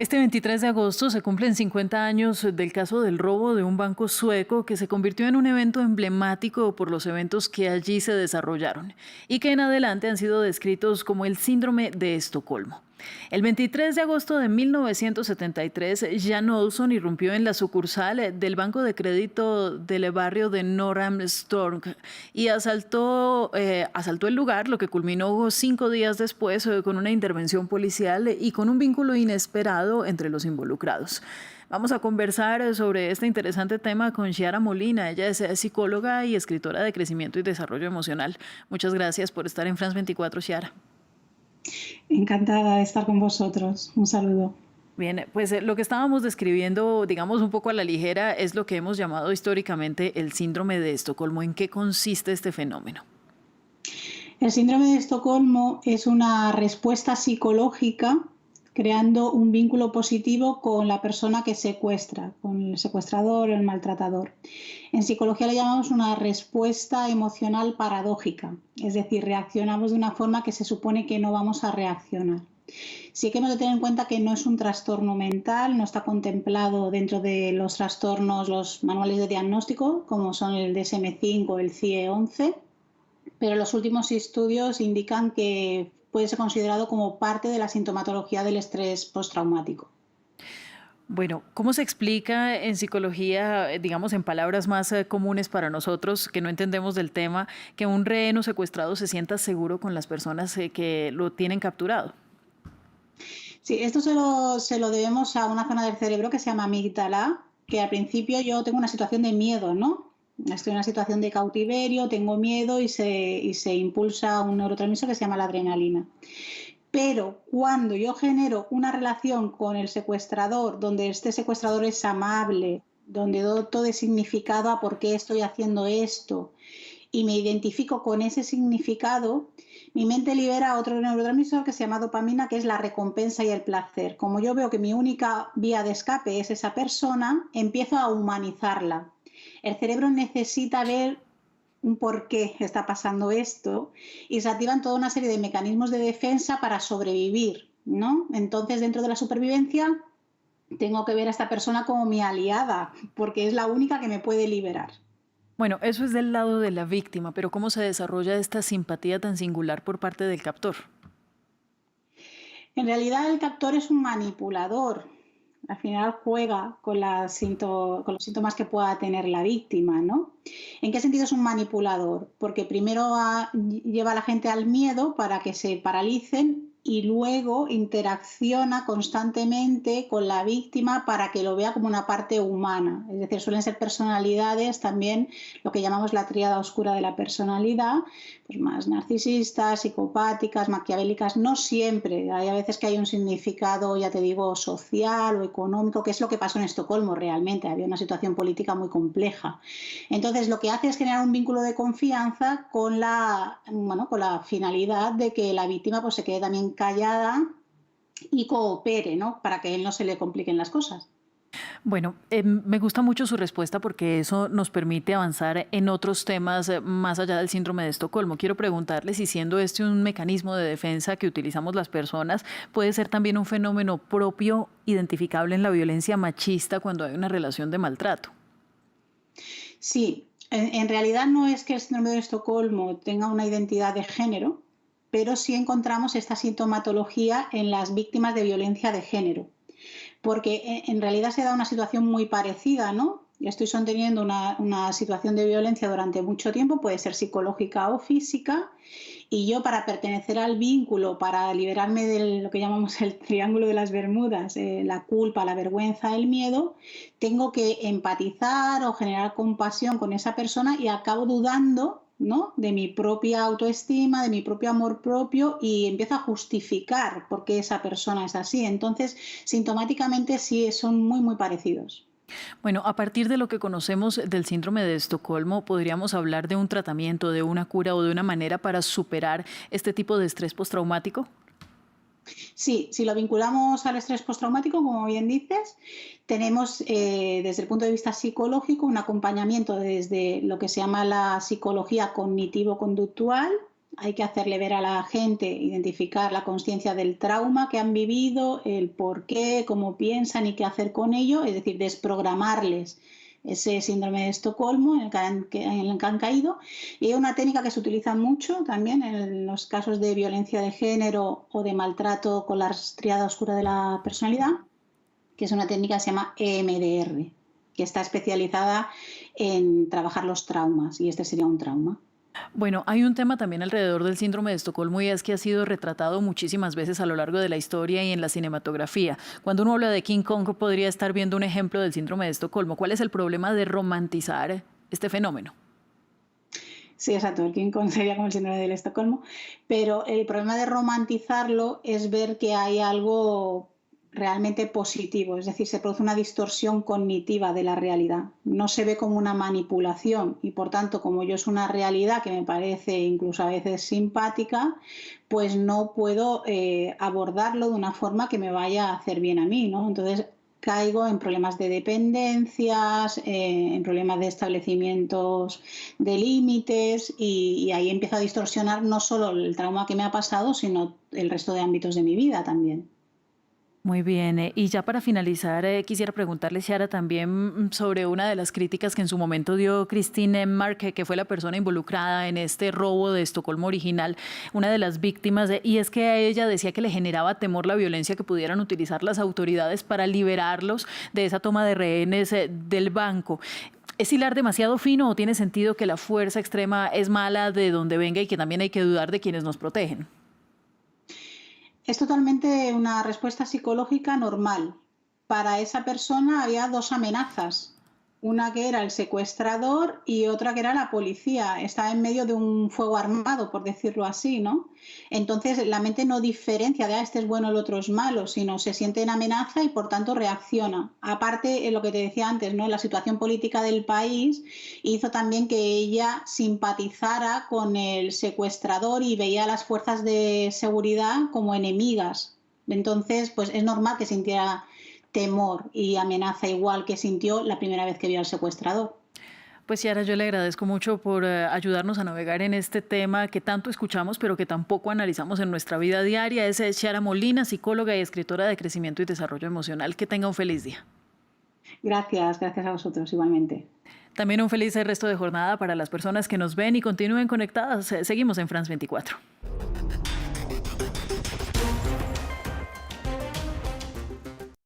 Este 23 de agosto se cumplen 50 años del caso del robo de un banco sueco que se convirtió en un evento emblemático por los eventos que allí se desarrollaron y que en adelante han sido descritos como el síndrome de Estocolmo. El 23 de agosto de 1973, Jan Olsson irrumpió en la sucursal del Banco de Crédito del barrio de Norrmalmstorg y asaltó el lugar, lo que culminó 5 días después con una intervención policial y con un vínculo inesperado entre los involucrados. Vamos a conversar sobre este interesante tema con Chiara Molina. Ella es psicóloga y escritora de crecimiento y desarrollo emocional. Muchas gracias por estar en France 24, Chiara. Encantada de estar con vosotros. Un saludo. Bien, pues lo que estábamos describiendo, digamos un poco a la ligera, es lo que hemos llamado históricamente el síndrome de Estocolmo. ¿En qué consiste este fenómeno? El síndrome de Estocolmo es una respuesta psicológica creando un vínculo positivo con la persona que secuestra, con el secuestrador o el maltratador. En psicología le llamamos una respuesta emocional paradójica, es decir, reaccionamos de una forma que se supone que no vamos a reaccionar. Sí que hemos de tener en cuenta que no es un trastorno mental, no está contemplado dentro de los trastornos, los manuales de diagnóstico, como son el DSM-5 o el CIE-11, pero los últimos estudios indican que puede ser considerado como parte de la sintomatología del estrés postraumático. Bueno, ¿cómo se explica en psicología, digamos en palabras más comunes para nosotros que no entendemos del tema, que un rehén o secuestrado se sienta seguro con las personas que lo tienen capturado? Sí, esto se lo debemos a una zona del cerebro que se llama amígdala, que al principio yo tengo una situación de miedo, ¿no? Estoy en una situación de cautiverio, tengo miedo y se impulsa un neurotransmisor que se llama la adrenalina. Pero cuando yo genero una relación con el secuestrador, donde este secuestrador es amable, donde doto de significado a por qué estoy haciendo esto y me identifico con ese significado, mi mente libera otro neurotransmisor que se llama dopamina, que es la recompensa y el placer. Como yo veo que mi única vía de escape es esa persona, empiezo a humanizarla. El cerebro necesita ver un por qué está pasando esto y se activan toda una serie de mecanismos de defensa para sobrevivir, ¿no? Entonces, dentro de la supervivencia, tengo que ver a esta persona como mi aliada, porque es la única que me puede liberar. Bueno, eso es del lado de la víctima, pero ¿cómo se desarrolla esta simpatía tan singular por parte del captor? En realidad, el captor es un manipulador. Al final juega con, con los síntomas que pueda tener la víctima, ¿no? ¿En qué sentido es un manipulador? Porque primero lleva a la gente al miedo para que se paralicen y luego interacciona constantemente con la víctima para que lo vea como una parte humana. Es decir, suelen ser personalidades también, lo que llamamos la tríada oscura de la personalidad, pues más narcisistas, psicopáticas, maquiavélicas, no siempre. Hay a veces que hay un significado, ya te digo, social o económico, que es lo que pasó en Estocolmo realmente. Había una situación política muy compleja. Entonces, lo que hace es generar un vínculo de confianza con bueno, con la finalidad de que la víctima pues, se quede también callada y coopere, ¿no? Para que a él no se le compliquen las cosas. Bueno, me gusta mucho su respuesta porque eso nos permite avanzar en otros temas más allá del síndrome de Estocolmo. Quiero preguntarle si siendo este un mecanismo de defensa que utilizamos las personas, puede ser también un fenómeno propio identificable en la violencia machista cuando hay una relación de maltrato. Sí, en realidad no es que el síndrome de Estocolmo tenga una identidad de género, pero sí encontramos esta sintomatología en las víctimas de violencia de género, porque en realidad se da una situación muy parecida, ¿no? Estoy sosteniendo una situación de violencia durante mucho tiempo, puede ser psicológica o física, y yo para pertenecer al vínculo, para liberarme de lo que llamamos el triángulo de las Bermudas, la culpa, la vergüenza, el miedo, tengo que empatizar o generar compasión con esa persona y acabo dudando, ¿no? De mi propia autoestima, de mi propio amor propio y empiezo a justificar por qué esa persona es así. Entonces, sintomáticamente sí son muy, muy parecidos. Bueno, a partir de lo que conocemos del síndrome de Estocolmo, ¿podríamos hablar de un tratamiento, de una cura o de una manera para superar este tipo de estrés postraumático? Sí, si lo vinculamos al estrés postraumático, como bien dices, tenemos desde el punto de vista psicológico un acompañamiento desde lo que se llama la psicología cognitivo-conductual, hay que hacerle ver a la gente, identificar la consciencia del trauma que han vivido, el por qué, cómo piensan y qué hacer con ello, es decir, desprogramarles ese síndrome de Estocolmo en el que han caído. Y hay una técnica que se utiliza mucho también en los casos de violencia de género o de maltrato con la triada oscura de la personalidad, que es una técnica que se llama EMDR, que está especializada en trabajar los traumas, y este sería un trauma. Bueno, hay un tema también alrededor del síndrome de Estocolmo y es que ha sido retratado muchísimas veces a lo largo de la historia y en la cinematografía. Cuando uno habla de King Kong podría estar viendo un ejemplo del síndrome de Estocolmo. ¿Cuál es el problema de romantizar este fenómeno? Sí, exacto, el King Kong sería como el síndrome del Estocolmo, pero el problema de romantizarlo es ver que hay algo realmente positivo, es decir, se produce una distorsión cognitiva de la realidad. No se ve como una manipulación y, por tanto, como yo es una realidad que me parece incluso a veces simpática, pues no puedo abordarlo de una forma que me vaya a hacer bien a mí, ¿no? Entonces caigo en problemas de dependencias, en problemas de establecimientos de límites y ahí empiezo a distorsionar no solo el trauma que me ha pasado, sino el resto de ámbitos de mi vida también. Muy bien, y ya para finalizar, quisiera preguntarle, Ciara, también sobre una de las críticas que en su momento dio Christine Emmark, que fue la persona involucrada en este robo de Estocolmo original, una de las víctimas, y es que a ella decía que le generaba temor la violencia que pudieran utilizar las autoridades para liberarlos de esa toma de rehenes del banco. ¿Es hilar demasiado fino o tiene sentido que la fuerza extrema es mala de donde venga y que también hay que dudar de quienes nos protegen? Es totalmente una respuesta psicológica normal. Para esa persona había dos amenazas, una que era el secuestrador y otra que era la policía. Estaba en medio de un fuego armado, por decirlo así, ¿no? Entonces la mente no diferencia de este es bueno, el otro es malo, sino se siente en amenaza y por tanto reacciona. Aparte, lo que te decía antes, ¿no? La situación política del país hizo también que ella simpatizara con el secuestrador y veía a las fuerzas de seguridad como enemigas. Entonces, pues es normal que sintiera temor y amenaza igual que sintió la primera vez que vio al secuestrador. Pues Ciara, yo le agradezco mucho por ayudarnos a navegar en este tema que tanto escuchamos, pero que tampoco analizamos en nuestra vida diaria. Es Ciara Molina, psicóloga y escritora de crecimiento y desarrollo emocional. Que tenga un feliz día. Gracias, gracias a vosotros igualmente. También un feliz resto de jornada para las personas que nos ven y continúen conectadas. Seguimos en France 24.